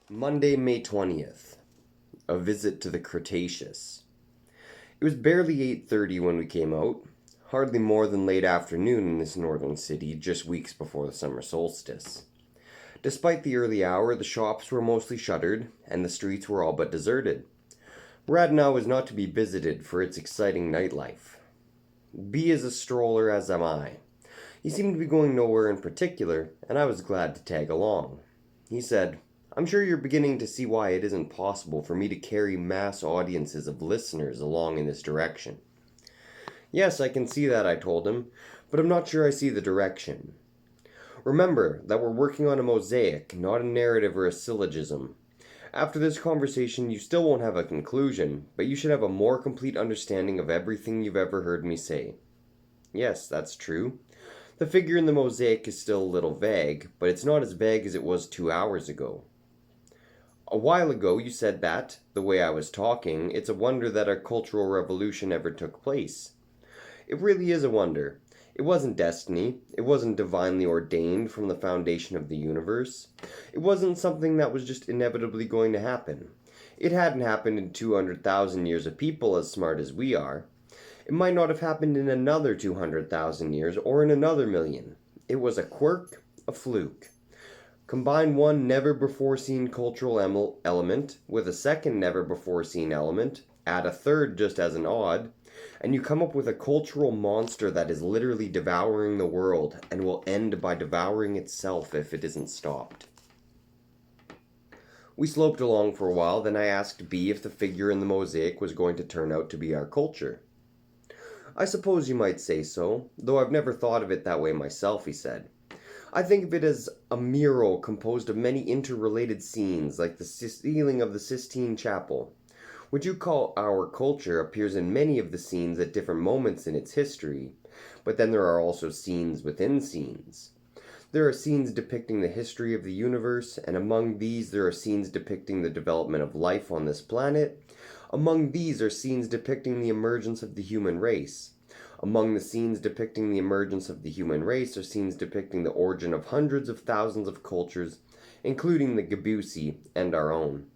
Monday, May 20th. A visit to the Cretaceous. It was barely 8:30 when we came out, hardly more than late afternoon in this northern city just weeks before the summer solstice. Despite the early hour, the shops were mostly shuttered and the streets were all but deserted. Radnau was not to be visited for its exciting nightlife. B is a stroller, as am I. He seemed to be going nowhere in particular, and I was glad to tag along. He said, "I'm sure you're beginning to see why it isn't possible for me to carry mass audiences of listeners along in this direction." "Yes, I can see that," I told him, "but I'm not sure I see the direction. Remember that we're working on a mosaic, not a narrative or a syllogism. After this conversation, you still won't have a conclusion, but you should have a more complete understanding of everything you've ever heard me say." "Yes, that's true. The figure in the mosaic is still a little vague, but it's not as vague as it was 2 hours ago." "A while ago you said that, the way I was talking, it's a wonder that a cultural revolution ever took place." "It really is a wonder. It wasn't destiny. It wasn't divinely ordained from the foundation of the universe. It wasn't something that was just inevitably going to happen. It hadn't happened in 200,000 years of people as smart as we are. It might not have happened in another 200,000 years or in another million. It was a quirk, a fluke. Combine one never-before-seen cultural element with a second never-before-seen element, add a third just as an odd, and you come up with a cultural monster that is literally devouring the world and will end by devouring itself if it isn't stopped." We sloped along for a while, then I asked B if the figure in the mosaic was going to turn out to be our culture. "I suppose you might say so, though I've never thought of it that way myself," he said. "I think of it as a mural composed of many interrelated scenes, like the ceiling of the Sistine Chapel. What you call our culture appears in many of the scenes at different moments in its history, but then there are also scenes within scenes. There are scenes depicting the history of the universe, and among these there are scenes depicting the development of life on this planet. Among these are scenes depicting the emergence of the human race. Among the scenes depicting the emergence of the human race are scenes depicting the origin of hundreds of thousands of cultures, including the Gabusi and our own.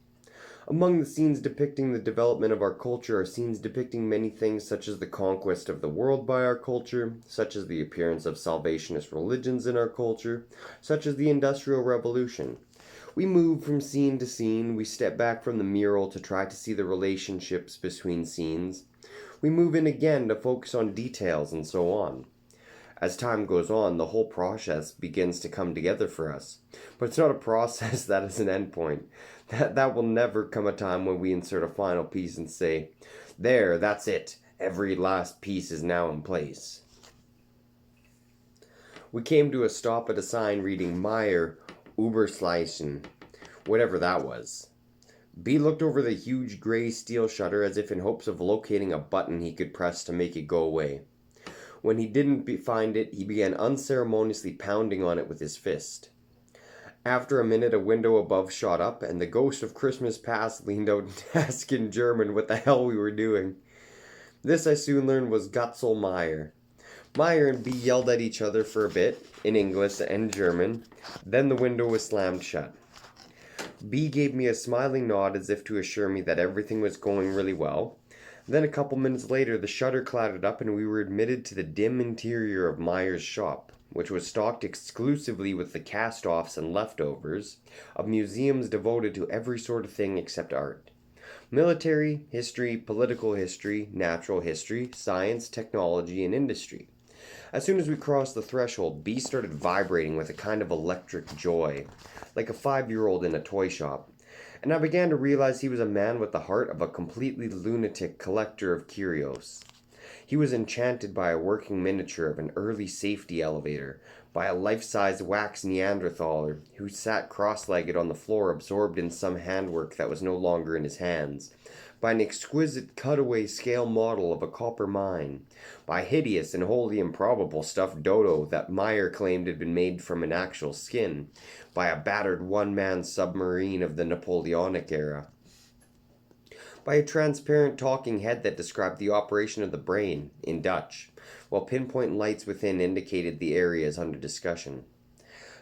Among the scenes depicting the development of our culture are scenes depicting many things such as the conquest of the world by our culture, such as the appearance of salvationist religions in our culture, such as the Industrial Revolution. We move from scene to scene, we step back from the mural to try to see the relationships between scenes. We move in again to focus on details and so on. As time goes on, the whole process begins to come together for us. But it's not a process that has an endpoint. That will never come a time when we insert a final piece and say, "There, that's it. Every last piece is now in place." We came to a stop at a sign reading Meyer Uberschleichen, whatever that was. B looked over the huge gray steel shutter as if in hopes of locating a button he could press to make it go away. When he didn't find it, he began unceremoniously pounding on it with his fist. After a minute, a window above shot up, and the ghost of Christmas Past leaned out to ask in German what the hell we were doing. This, I soon learned, was Gotzel Meyer. Meyer and B yelled at each other for a bit, in English and German. Then the window was slammed shut. B gave me a smiling nod as if to assure me that everything was going really well. Then a couple minutes later, the shutter clattered up and we were admitted to the dim interior of Meyer's shop, which was stocked exclusively with the cast-offs and leftovers of museums devoted to every sort of thing except art. Military, history, political history, natural history, science, technology, and industry. As soon as we crossed the threshold, B started vibrating with a kind of electric joy, like a 5-year-old in a toy shop, and I began to realize he was a man with the heart of a completely lunatic collector of curios. He was enchanted by a working miniature of an early safety elevator, by a life-size wax Neanderthaler who sat cross-legged on the floor absorbed in some handwork that was no longer in his hands, by an exquisite cutaway scale model of a copper mine, by hideous and wholly improbable stuffed dodo that Meyer claimed had been made from an actual skin, by a battered one-man submarine of the Napoleonic era, by a transparent talking head that described the operation of the brain, in Dutch, while pinpoint lights within indicated the areas under discussion.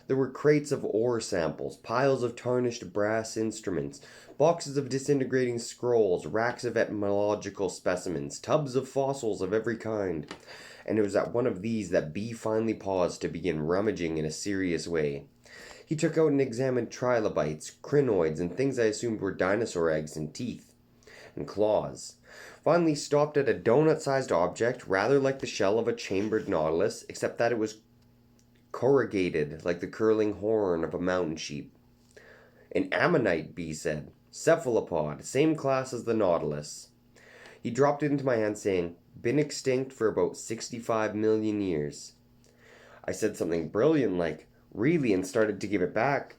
There were crates of ore samples, piles of tarnished brass instruments, boxes of disintegrating scrolls, racks of etymological specimens, tubs of fossils of every kind. And it was at one of these that B finally paused to begin rummaging in a serious way. He took out and examined trilobites, crinoids, and things I assumed were dinosaur eggs and teeth and claws. Finally stopped at a donut-sized object, rather like the shell of a chambered nautilus, except that it was corrugated like the curling horn of a mountain sheep. An ammonite, B said. Cephalopod, same class as the nautilus. He dropped it into my hand, saying, been extinct for about 65 million years. I said something brilliant like, really, and started to give it back.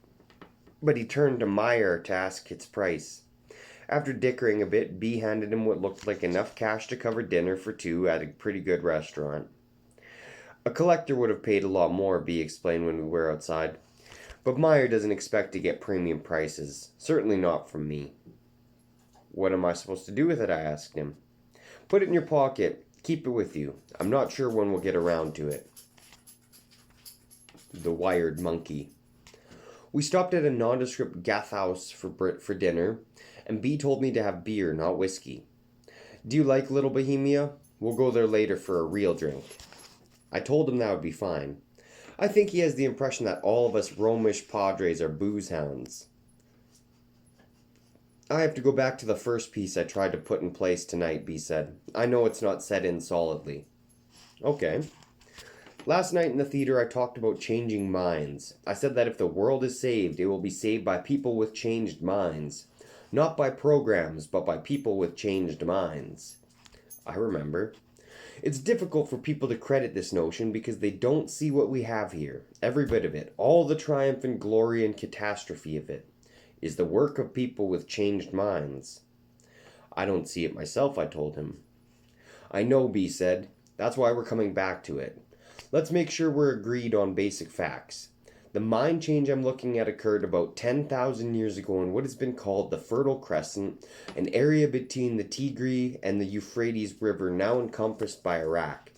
But he turned to Meyer to ask its price. After dickering a bit, B handed him what looked like enough cash to cover dinner for two at a pretty good restaurant. A collector would have paid a lot more, B explained when we were outside. But Meyer doesn't expect to get premium prices. Certainly not from me. What am I supposed to do with it? I asked him. Put it in your pocket. Keep it with you. I'm not sure when we'll get around to it. The wired monkey. We stopped at a nondescript Gathhouse for dinner, and B told me to have beer, not whiskey. Do you like Little Bohemia? We'll go there later for a real drink. I told him that would be fine. I think he has the impression that all of us Romish padres are booze hounds. I have to go back to the first piece I tried to put in place tonight, B said. I know it's not set in solidly. Okay. Last night in the theater I talked about changing minds. I said that if the world is saved, it will be saved by people with changed minds. Not by programs, but by people with changed minds. I remember. It's difficult for people to credit this notion because they don't see what we have here. Every bit of it, all the triumph and glory and catastrophe of it, is the work of people with changed minds. I don't see it myself, I told him. I know, B said. That's why we're coming back to it. Let's make sure we're agreed on basic facts. The mind change I'm looking at occurred about 10,000 years ago in what has been called the Fertile Crescent, an area between the Tigris and the Euphrates River now encompassed by Iraq.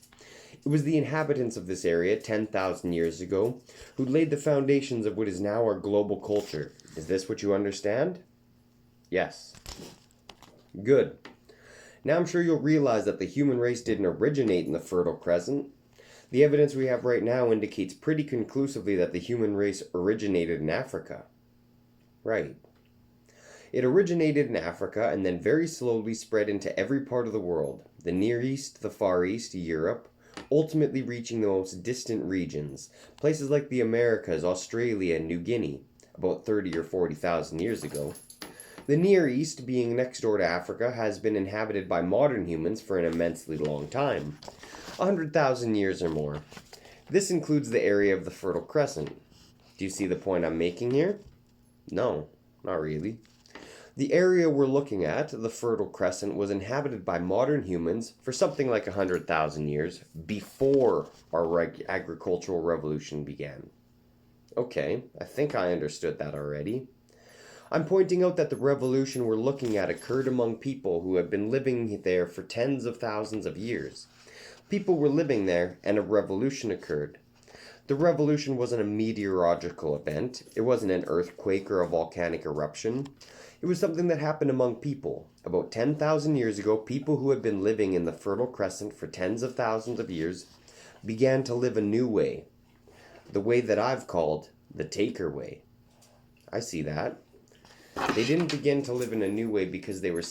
It was the inhabitants of this area 10,000 years ago who laid the foundations of what is now our global culture. Is this what you understand? Yes. Good. Now I'm sure you'll realize that the human race didn't originate in the Fertile Crescent. The evidence we have right now indicates pretty conclusively that the human race originated in Africa. Right. It originated in Africa and then very slowly spread into every part of the world, the Near East, the Far East, Europe, ultimately reaching the most distant regions, places like the Americas, Australia, and New Guinea, about 30 or 40,000 years ago. The Near East, being next door to Africa, has been inhabited by modern humans for an immensely long time. 100,000 years or more. This includes the area of the Fertile Crescent. Do you see the point I'm making here? No, not really. The area we're looking at, the Fertile Crescent, was inhabited by modern humans for something like 100,000 years before our agricultural revolution began. Okay, I think I understood that already. I'm pointing out that the revolution we're looking at occurred among people who have been living there for tens of thousands of years. People were living there, and a revolution occurred. The revolution wasn't a meteorological event. It wasn't an earthquake or a volcanic eruption. It was something that happened among people. About 10,000 years ago, people who had been living in the Fertile Crescent for tens of thousands of years began to live a new way. The way that I've called the Taker Way. I see that. They didn't begin to live in a new way because they were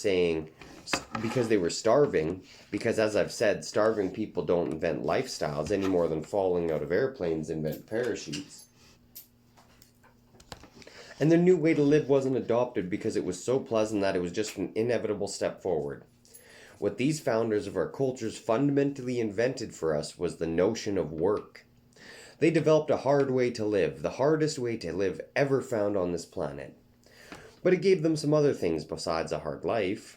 starving, because as I've said, starving people don't invent lifestyles any more than falling out of airplanes invent parachutes. And their new way to live wasn't adopted because it was so pleasant that it was just an inevitable step forward. What these founders of our cultures fundamentally invented for us was the notion of work. They developed a hard way to live, the hardest way to live ever found on this planet. But it gave them some other things besides a hard life.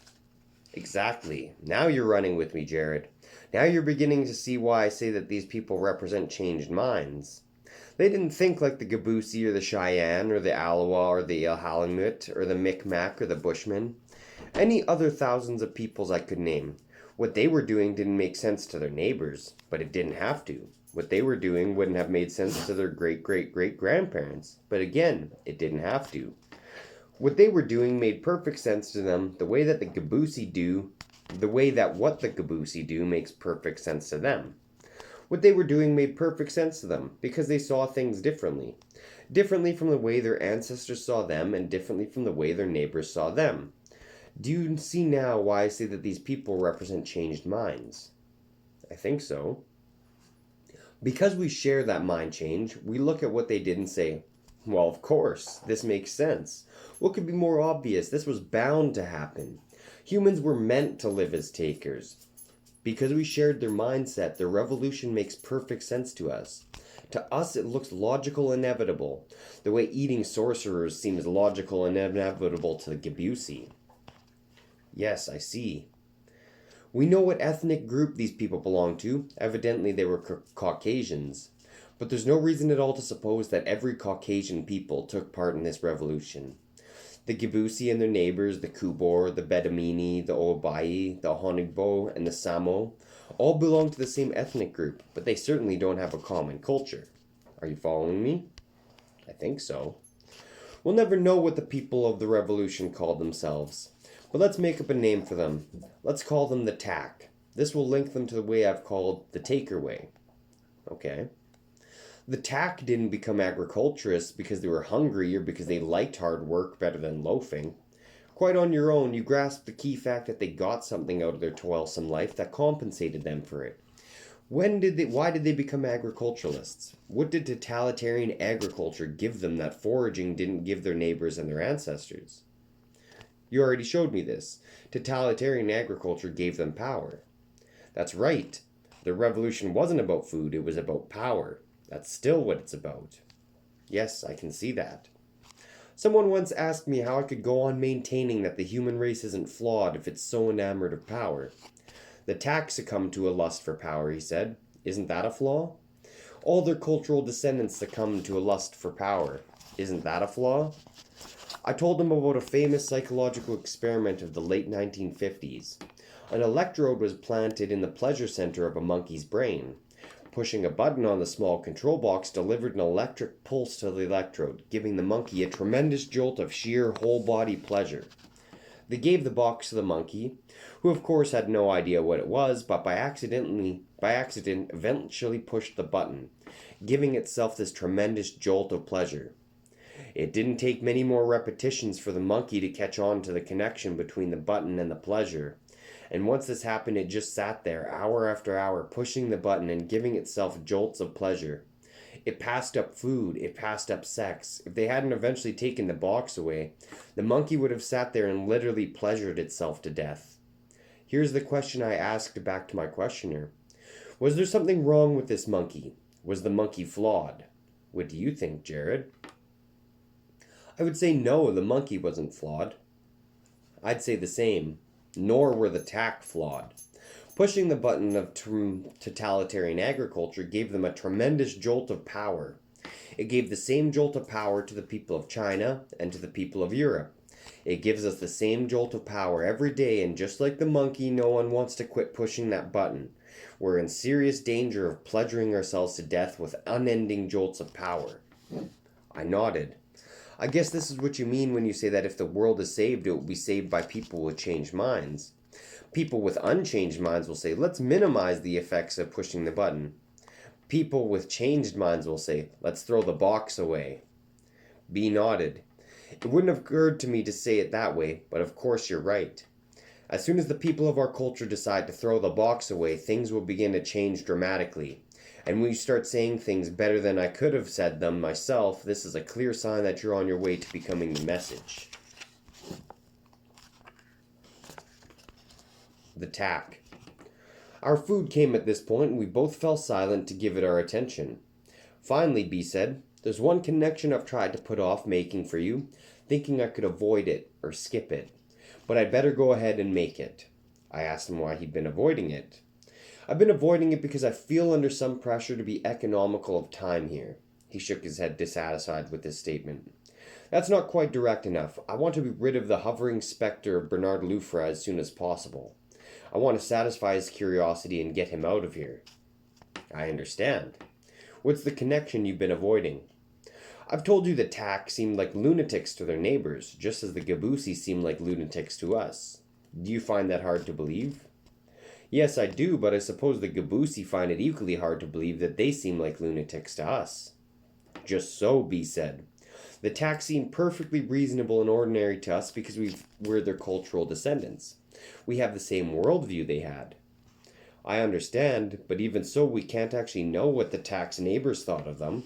Exactly. Now you're running with me, Jared. Now you're beginning to see why I say that these people represent changed minds. They didn't think like the Gabusi or the Cheyenne or the Alawa or the Ilhalamut or the Micmac or the Bushmen. Any other thousands of peoples I could name. What they were doing didn't make sense to their neighbors, but it didn't have to. What they were doing wouldn't have made sense to their great-great-great-grandparents, but again, it didn't have to. What they were doing made perfect sense to them, the way that what the Gabusi do makes perfect sense to them. What they were doing made perfect sense to them, because they saw things differently. Differently from the way their ancestors saw them, and differently from the way their neighbors saw them. Do you see now why I say that these people represent changed minds? I think so. Because we share that mind change, we look at what they did and say, well, of course, this makes sense. What could be more obvious? This was bound to happen. Humans were meant to live as takers. Because we shared their mindset, their revolution makes perfect sense to us. To us, it looks logical and inevitable, the way eating sorcerers seems logical and inevitable to the Gabusi. Yes, I see. We know what ethnic group these people belong to. Evidently, they were Caucasians. But there's no reason at all to suppose that every Caucasian people took part in this revolution. The Gabusi and their neighbors, the Kubor, the Bedamini, the Obai, the Honigbo, and the Samo, all belong to the same ethnic group, but they certainly don't have a common culture. Are you following me? I think so. We'll never know what the people of the revolution called themselves. But let's make up a name for them. Let's call them the TAC. This will link them to the way I've called the Taker Way. Okay. The TAC didn't become agriculturists because they were hungry or because they liked hard work better than loafing. Quite on your own, you grasp the key fact that they got something out of their toilsome life that compensated them for it. Why did they become agriculturalists? What did totalitarian agriculture give them that foraging didn't give their neighbors and their ancestors? You already showed me this. Totalitarian agriculture gave them power. That's right. The revolution wasn't about food, it was about power. That's still what it's about. Yes, I can see that. Someone once asked me how I could go on maintaining that the human race isn't flawed if it's so enamored of power. The TAC succumbed to a lust for power, he said. Isn't that a flaw? All their cultural descendants succumbed to a lust for power. Isn't that a flaw? I told him about a famous psychological experiment of the late 1950s. An electrode was planted in the pleasure center of a monkey's brain. Pushing a button on the small control box delivered an electric pulse to the electrode, giving the monkey a tremendous jolt of sheer whole-body pleasure. They gave the box to the monkey, who of course had no idea what it was, but by accident eventually pushed the button, giving itself this tremendous jolt of pleasure. It didn't take many more repetitions for the monkey to catch on to the connection between the button and the pleasure. And once this happened, it just sat there, hour after hour, pushing the button and giving itself jolts of pleasure. It passed up food, it passed up sex. If they hadn't eventually taken the box away, the monkey would have sat there and literally pleasured itself to death. Here's the question I asked back to my questioner. Was there something wrong with this monkey? Was the monkey flawed? What do you think, Jared? I would say no, the monkey wasn't flawed. I'd say the same. Nor were the TAC flawed. Pushing the button of totalitarian agriculture gave them a tremendous jolt of power. It gave the same jolt of power to the people of China and to the people of Europe. It gives us the same jolt of power every day, and just like the monkey, no one wants to quit pushing that button. We're in serious danger of pleasuring ourselves to death with unending jolts of power. I nodded. I guess this is what you mean when you say that if the world is saved, it will be saved by people with changed minds. People with unchanged minds will say, let's minimize the effects of pushing the button. People with changed minds will say, let's throw the box away. B nodded. It wouldn't have occurred to me to say it that way, but of course you're right. As soon as the people of our culture decide to throw the box away, things will begin to change dramatically. And when you start saying things better than I could have said them myself, this is a clear sign that you're on your way to becoming the message. The TAC. Our food came at this point, and we both fell silent to give it our attention. Finally, B said, there's one connection I've tried to put off making for you, thinking I could avoid it or skip it. But I'd better go ahead and make it. I asked him why he'd been avoiding it. I've been avoiding it because I feel under some pressure to be economical of time here. He shook his head, dissatisfied with this statement. That's not quite direct enough. I want to be rid of the hovering specter of Bernard Louvre as soon as possible. I want to satisfy his curiosity and get him out of here. I understand. What's the connection you've been avoiding? I've told you the Tak seemed like lunatics to their neighbors, just as the Gabusi seem like lunatics to us. Do you find that hard to believe? Yes, I do, but I suppose the Gabusi find it equally hard to believe that they seem like lunatics to us. Just so, B said. The Tak seem perfectly reasonable and ordinary to us because we're their cultural descendants. We have the same worldview they had. I understand, but even so, we can't actually know what the Tak's neighbors thought of them.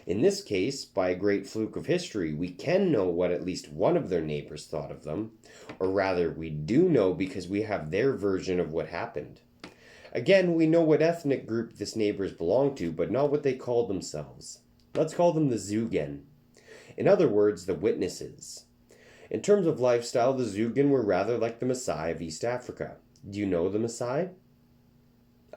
In this case, by a great fluke of history, we can know what at least one of their neighbors thought of them. Or rather, we do know because we have their version of what happened. Again, we know what ethnic group this neighbors belong to, but not what they called themselves. Let's call them the Zugen. In other words, the witnesses. In terms of lifestyle, the Zugen were rather like the Maasai of East Africa. Do you know the Maasai?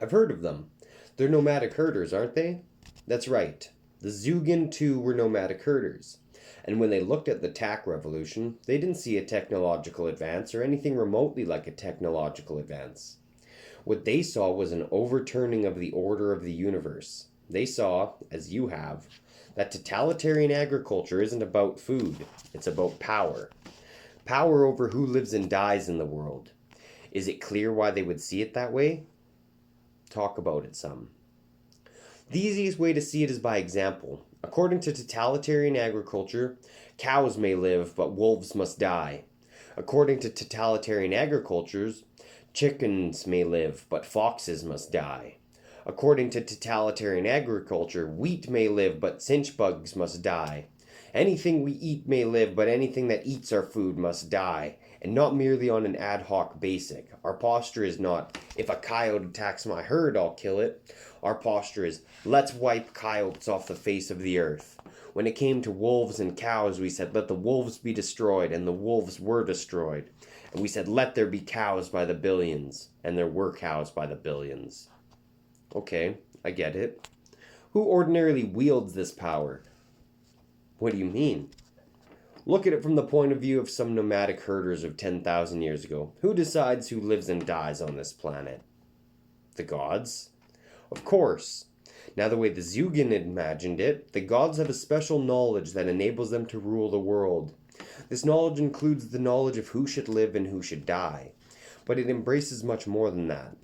I've heard of them. They're nomadic herders, aren't they? That's right. The Zugen, too, were nomadic herders. And when they looked at the Tak revolution, they didn't see a technological advance or anything remotely like a technological advance. What they saw was an overturning of the order of the universe. They saw, as you have, that totalitarian agriculture isn't about food, it's about power. Power over who lives and dies in the world. Is it clear why they would see it that way? Talk about it some. The easiest way to see it is by example. According to totalitarian agriculture, cows may live, but wolves must die. According to totalitarian agricultures, chickens may live, but foxes must die. According to totalitarian agriculture, wheat may live, but cinch bugs must die. Anything we eat may live, but anything that eats our food must die, and not merely on an ad hoc basis. Our posture is not, if a coyote attacks my herd, I'll kill it. Our posture is, let's wipe coyotes off the face of the earth. When it came to wolves and cows, we said, let the wolves be destroyed, and the wolves were destroyed. And we said, let there be cows by the billions, and there were cows by the billions. Okay, I get it. Who ordinarily wields this power? What do you mean? Look at it from the point of view of some nomadic herders of 10,000 years ago. Who decides who lives and dies on this planet? The gods? Of course. Now, the way the Zugen imagined it, the gods have a special knowledge that enables them to rule the world. This knowledge includes the knowledge of who should live and who should die. But it embraces much more than that.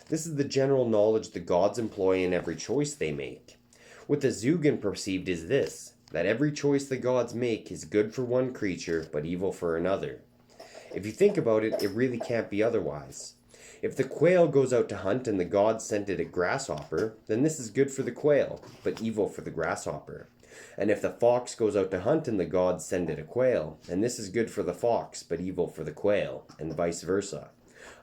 This is the general knowledge the gods employ in every choice they make. What the Zugen perceived is this, that every choice the gods make is good for one creature, but evil for another. If you think about it, it really can't be otherwise. If the quail goes out to hunt and the gods sent it a grasshopper, then this is good for the quail, but evil for the grasshopper. And if the fox goes out to hunt and the gods send it a quail, then this is good for the fox, but evil for the quail, and vice versa.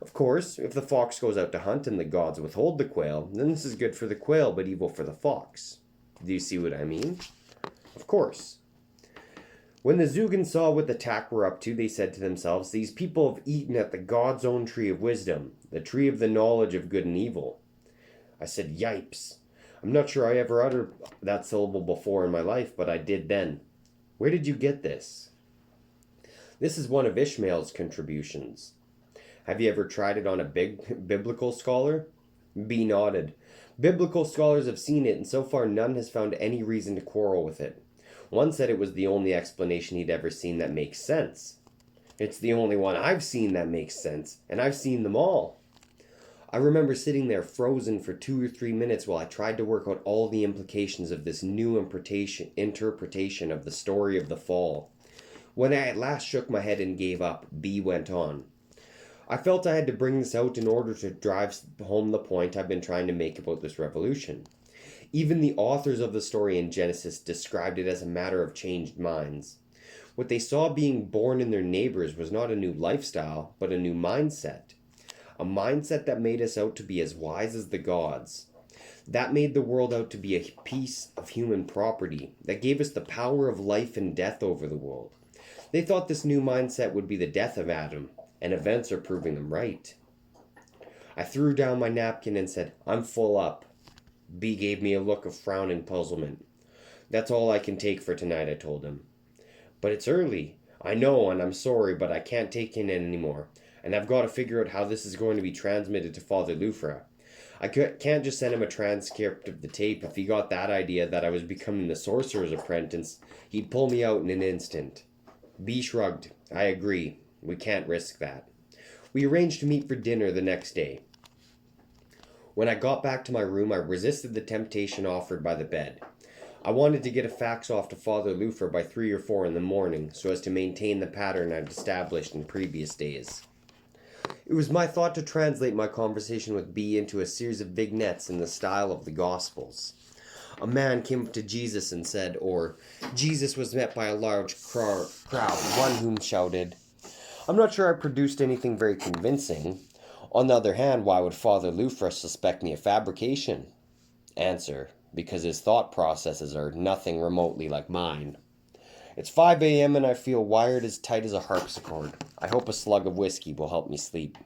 Of course, if the fox goes out to hunt and the gods withhold the quail, then this is good for the quail, but evil for the fox. Do you see what I mean? Of course. When the Zugen saw what the Tak were up to, they said to themselves, these people have eaten at the God's own tree of wisdom, the tree of the knowledge of good and evil. I said, yipes. I'm not sure I ever uttered that syllable before in my life, but I did then. Where did you get this? This is one of Ishmael's contributions. Have you ever tried it on a big biblical scholar? B nodded. Biblical scholars have seen it, and so far none has found any reason to quarrel with it. One said it was the only explanation he'd ever seen that makes sense. It's the only one I've seen that makes sense, and I've seen them all. I remember sitting there frozen for 2 or 3 minutes while I tried to work out all the implications of this new interpretation of the story of the fall. When I at last shook my head and gave up, B went on. I felt I had to bring this out in order to drive home the point I've been trying to make about this revolution. Even the authors of the story in Genesis described it as a matter of changed minds. What they saw being born in their neighbors was not a new lifestyle, but a new mindset. A mindset that made us out to be as wise as the gods. That made the world out to be a piece of human property that gave us the power of life and death over the world. They thought this new mindset would be the death of Adam, and events are proving them right. I threw down my napkin and said, I'm full up. B gave me a look of frowning puzzlement. That's all I can take for tonight, I told him. But it's early. I know, and I'm sorry, but I can't take in it anymore. And I've got to figure out how this is going to be transmitted to Father Lufra. Can't just send him a transcript of the tape. If he got that idea that I was becoming the sorcerer's apprentice, he'd pull me out in an instant. B shrugged. I agree. We can't risk that. We arranged to meet for dinner the next day. When I got back to my room, I resisted the temptation offered by the bed. I wanted to get a fax off to Father Lufer by 3 or 4 in the morning, so as to maintain the pattern I'd established in previous days. It was my thought to translate my conversation with B into a series of vignettes in the style of the Gospels. A man came up to Jesus and said, or Jesus was met by a large crowd, one whom shouted. I'm not sure I produced anything very convincing. On the other hand, why would Father Lufer suspect me of fabrication? Answer, because his thought processes are nothing remotely like mine. It's 5 a.m. and I feel wired as tight as a harpsichord. I hope a slug of whiskey will help me sleep.